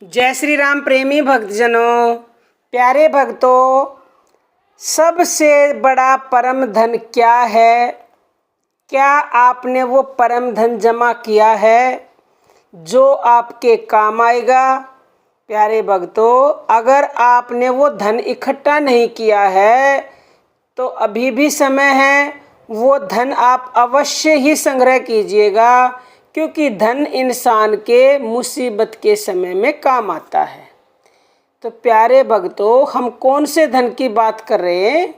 जय श्री राम प्रेमी भक्तजनों, प्यारे भक्तों, सबसे बड़ा परम धन क्या है? क्या आपने वो परम धन जमा किया है जो आपके काम आएगा? प्यारे भक्तों, अगर आपने वो धन इकट्ठा नहीं किया है तो अभी भी समय है, वो धन आप अवश्य ही संग्रह कीजिएगा, क्योंकि धन इंसान के मुसीबत के समय में काम आता है। तो प्यारे भक्तों, हम कौन से धन की बात कर रहे हैं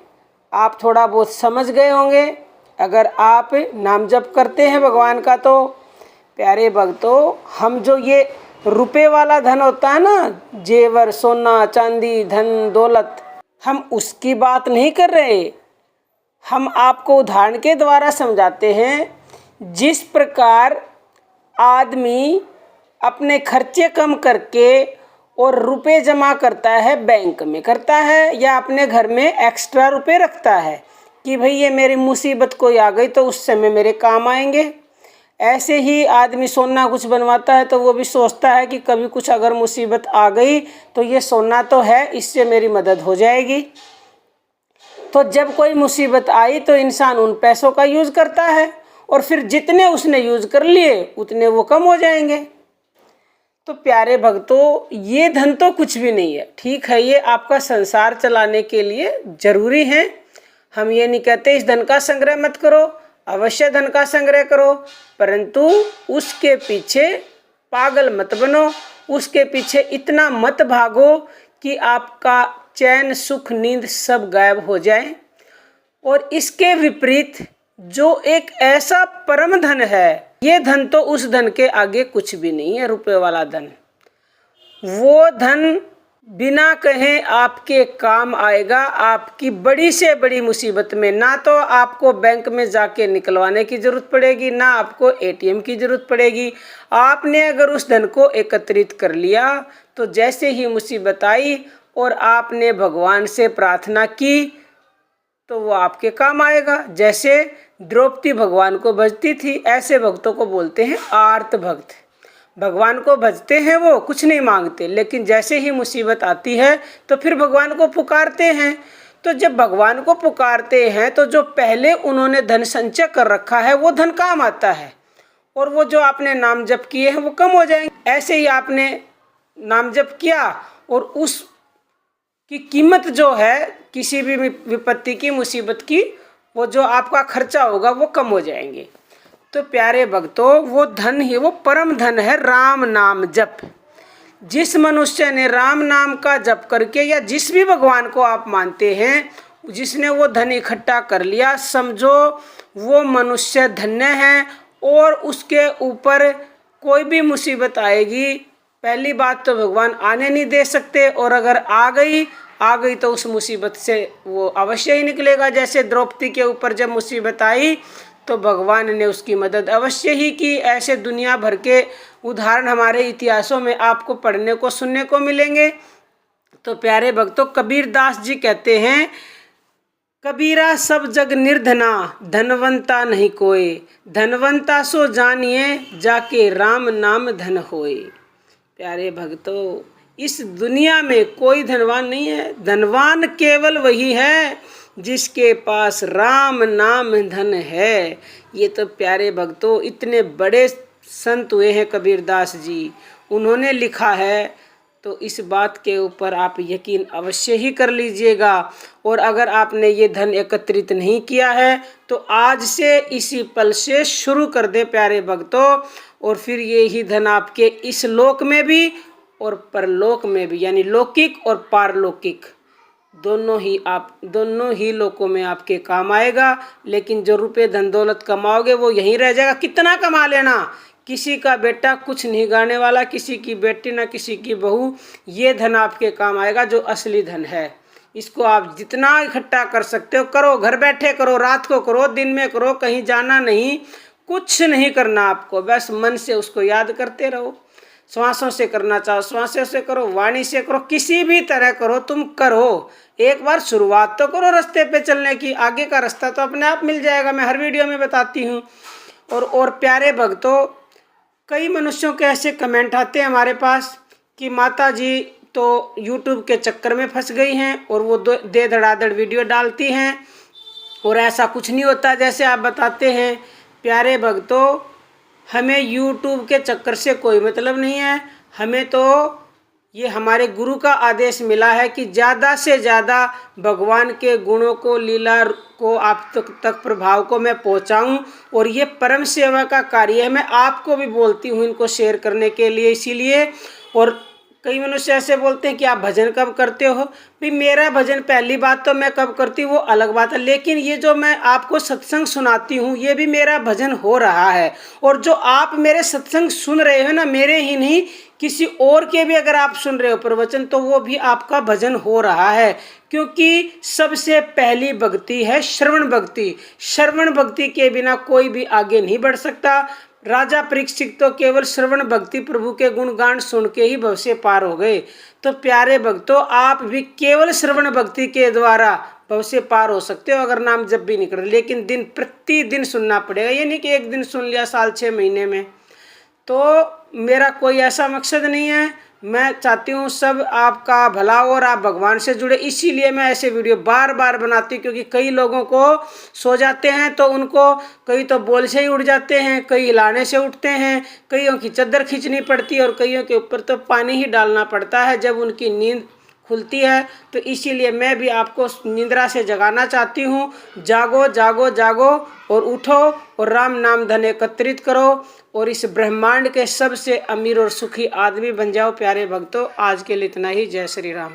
आप थोड़ा बहुत समझ गए होंगे अगर आप नाम जप करते हैं भगवान का। तो प्यारे भक्तों, हम जो ये रुपए वाला धन होता है ना, जेवर, सोना, चांदी, धन, दौलत, हम उसकी बात नहीं कर रहे। हम आपको उदाहरण के द्वारा समझाते हैं। जिस प्रकार आदमी अपने खर्चे कम करके और रुपए जमा करता है, बैंक में करता है या अपने घर में एक्स्ट्रा रुपए रखता है कि भाई ये मेरी मुसीबत कोई आ गई तो उस समय मेरे काम आएंगे। ऐसे ही आदमी सोना कुछ बनवाता है तो वो भी सोचता है कि कभी कुछ अगर मुसीबत आ गई तो ये सोना तो है, इससे मेरी मदद हो जाएगी। तो जब कोई मुसीबत आई तो इंसान उन पैसों का यूज़ करता है और फिर जितने उसने यूज़ कर लिए उतने वो कम हो जाएंगे। तो प्यारे भक्तों, ये धन तो कुछ भी नहीं है। ठीक है, ये आपका संसार चलाने के लिए ज़रूरी है। हम ये नहीं कहते इस धन का संग्रह मत करो, अवश्य धन का संग्रह करो, परंतु उसके पीछे पागल मत बनो, उसके पीछे इतना मत भागो कि आपका चैन, सुख, नींद सब गायब हो जाए। और इसके विपरीत जो एक ऐसा परम धन है, ये धन तो उस धन के आगे कुछ भी नहीं है। रुपए वाला धन, वो धन बिना कहे आपके काम आएगा। आपकी बड़ी से बड़ी मुसीबत में ना तो आपको बैंक में जाके निकलवाने की ज़रूरत पड़ेगी, ना आपको एटीएम की ज़रूरत पड़ेगी। आपने अगर उस धन को एकत्रित कर लिया तो जैसे ही मुसीबत आई और आपने भगवान से प्रार्थना की तो वो आपके काम आएगा। जैसे द्रौपदी भगवान को भजती थी, ऐसे भक्तों को बोलते हैं आर्त भक्त। भगवान को भजते हैं, वो कुछ नहीं मांगते, लेकिन जैसे ही मुसीबत आती है तो फिर भगवान को पुकारते हैं। तो जब भगवान को पुकारते हैं तो जो पहले उन्होंने धन संचय कर रखा है वो धन काम आता है, और वो जो आपने नाम जप किए हैं वो कम हो जाएंगे। ऐसे ही आपने नाम जप किया और उस की कीमत जो है किसी भी विपत्ति की, मुसीबत की, वो जो आपका खर्चा होगा वो कम हो जाएंगे। तो प्यारे भक्तों, वो धन ही, वो परम धन है राम नाम जप। जिस मनुष्य ने राम नाम का जप करके, या जिस भी भगवान को आप मानते हैं, जिसने वो धन इकट्ठा कर लिया, समझो वो मनुष्य धन्य है। और उसके ऊपर कोई भी मुसीबत आएगी, पहली बात तो भगवान आने नहीं दे सकते, और अगर आ गई तो उस मुसीबत से वो अवश्य ही निकलेगा। जैसे द्रौपदी के ऊपर जब मुसीबत आई तो भगवान ने उसकी मदद अवश्य ही की। ऐसे दुनिया भर के उदाहरण हमारे इतिहासों में आपको पढ़ने को, सुनने को मिलेंगे। तो प्यारे भक्तों, कबीरदास जी कहते हैं, कबीरा सब जग निर्धना, धनवंता नहीं कोई, धनवंता सो जानिए, जाके राम नाम धन होए। प्यारे भक्तों, इस दुनिया में कोई धनवान नहीं है। धनवान केवल वही है जिसके पास राम नाम धन है। ये तो प्यारे भक्तों, इतने बड़े संत हुए हैं कबीरदास जी, उन्होंने लिखा है, तो इस बात के ऊपर आप यकीन अवश्य ही कर लीजिएगा। और अगर आपने ये धन एकत्रित नहीं किया है तो आज से, इसी पल से शुरू कर दे प्यारे भक्तों, और फिर ये ही धन आपके इस लोक में भी और परलोक में भी, यानी लौकिक और पारलौकिक दोनों ही लोकों में आपके काम आएगा। लेकिन जो रुपए धन दौलत कमाओगे वो यहीं रह जाएगा। कितना कमा लेना, किसी का बेटा कुछ नहीं गाने वाला, किसी की बेटी ना किसी की बहू। ये धन आपके काम आएगा जो असली धन है। इसको आप जितना इकट्ठा कर सकते हो करो, घर बैठे करो, रात को करो, दिन में करो, कहीं जाना नहीं, कुछ नहीं करना आपको, बस मन से उसको याद करते रहो। श्वासों से करना चाहो श्वासों से करो, वाणी से करो, किसी भी तरह करो, तुम करो। एक बार शुरुआत तो करो रास्ते पे चलने की, आगे का रास्ता तो अपने आप मिल जाएगा। मैं हर वीडियो में बताती हूँ। और प्यारे भक्तों, कई मनुष्यों के ऐसे कमेंट आते हैं हमारे पास कि माता जी तो यूट्यूब के चक्कर में फंस गई हैं और वो दे धड़ाधड़ वीडियो डालती हैं और ऐसा कुछ नहीं होता जैसे आप बताते हैं। प्यारे भक्तों, हमें यूट्यूब के चक्कर से कोई मतलब नहीं है। हमें तो ये हमारे गुरु का आदेश मिला है कि ज़्यादा से ज़्यादा भगवान के गुणों को, लीला को आप तक प्रभाव को मैं पहुंचाऊं, और ये परम सेवा का कार्य है। मैं आपको भी बोलती हूँ इनको शेयर करने के लिए, इसीलिए। और कई मनुष्य ऐसे बोलते हैं कि आप भजन कब करते हो। भाई मेरा भजन पहली बात तो मैं कब करती हूँ वो अलग बात है, लेकिन ये जो मैं आपको सत्संग सुनाती हूँ ये भी मेरा भजन हो रहा है। और जो आप मेरे सत्संग सुन रहे हो ना, मेरे ही नहीं किसी और के भी अगर आप सुन रहे हो प्रवचन, तो वो भी आपका भजन हो रहा है। क्योंकि सबसे पहली भक्ति है श्रवण भक्ति। श्रवण भक्ति के बिना कोई भी आगे नहीं बढ़ सकता। राजा परीक्षित तो केवल श्रवण भक्ति प्रभु के गुणगान सुन के ही भव से पार हो गए। तो प्यारे भक्तों, आप भी केवल श्रवण भक्ति के द्वारा भव से पार हो सकते हो अगर नाम जब भी निकले। लेकिन दिन प्रतिदिन सुनना पड़ेगा, ये नहीं कि एक दिन सुन लिया साल 6 महीने में। तो मेरा कोई ऐसा मकसद नहीं है। मैं चाहती हूँ सब आपका भला हो और आप भगवान से जुड़े, इसीलिए मैं ऐसे वीडियो बार बार बनाती हूँ। क्योंकि कई लोगों को सो जाते हैं तो उनको कई तो बोल से ही उठ जाते हैं, कई हिलाने से उठते हैं, कईयों की चादर खींचनी पड़ती है और कईयों के ऊपर तो पानी ही डालना पड़ता है जब उनकी नींद खुलती है। तो इसीलिए मैं भी आपको निंद्रा से जगाना चाहती हूँ। जागो जागो जागो और उठो और राम नाम धन एकत्रित करो और इस ब्रह्मांड के सबसे अमीर और सुखी आदमी बन जाओ। प्यारे भक्तों, आज के लिए इतना ही। जय श्री राम।